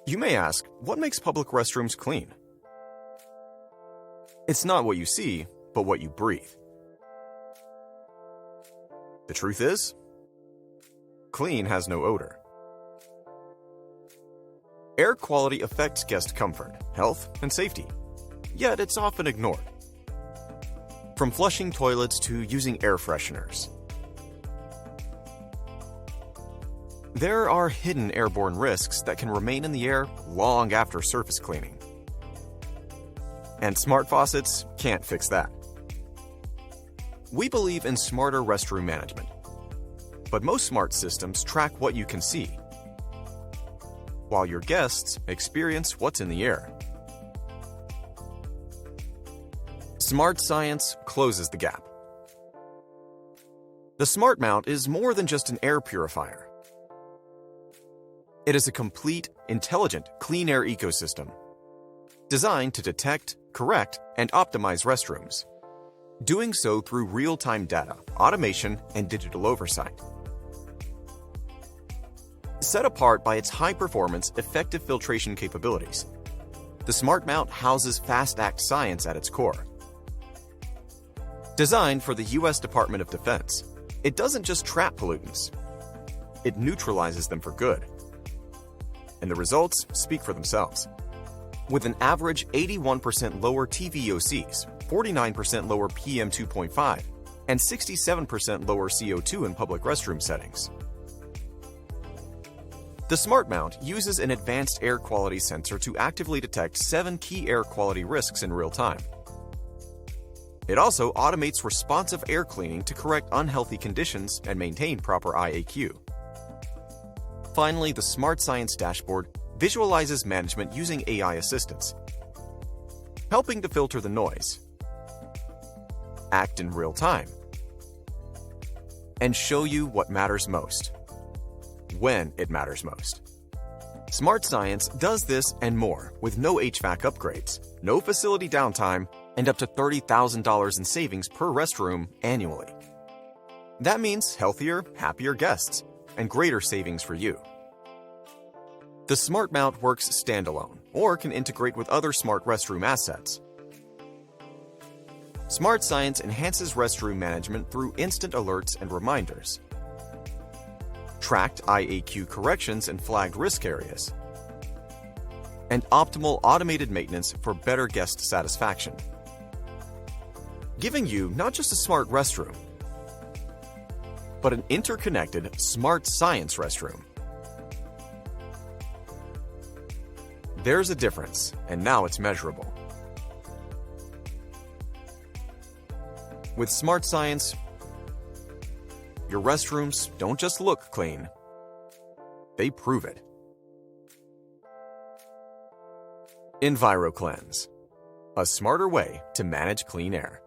You may ask, what makes public restrooms clean? It's not what you see, but what you breathe. The truth is, clean has no odor. Air quality affects guest comfort, health, and safety, yet it's often ignored. From flushing toilets to using air fresheners. There are hidden airborne risks that can remain in the air long after surface cleaning. And smart faucets can't fix that. We believe in smarter restroom management, but most smart systems track what you can see, while your guests experience what's in the air. Smart science closes the gap. The Smart Mount is more than just an air purifier. It is a complete, intelligent, clean air ecosystem designed to detect, correct, and optimize restrooms, doing so through real-time data, automation, and digital oversight. Set apart by its high-performance, effective filtration capabilities, the Smart Mount houses fast-act science at its core. Designed for the U.S. Department of Defense, it doesn't just trap pollutants, it neutralizes them for good. And the results speak for themselves. With an average 81% lower VOCs, 49% lower PM 2.5, and 67% lower CO2 in public restroom settings. The Smart Mount uses an advanced air quality sensor to actively detect 7 key air quality risks in real time. It also automates responsive air cleaning to correct unhealthy conditions and maintain proper IAQ. Finally, the Smart Science dashboard visualizes management using AI assistance, helping to filter the noise, act in real time, and show you what matters most, when it matters most. Smart Science does this and more with no HVAC upgrades, no facility downtime, and up to $30,000 in savings per restroom annually. That means healthier, happier guests, and greater savings for you. The Smart Mount works standalone or can integrate with other smart restroom assets. Smart Science enhances restroom management through instant alerts and reminders, tracked IAQ corrections and flagged risk areas, and optimal automated maintenance for better guest satisfaction. Giving you not just a smart restroom, but an interconnected smart science restroom. There's a difference, and now it's measurable. With Smart Science, your restrooms don't just look clean, they prove it. EnviroKlenz, a smarter way to manage clean air.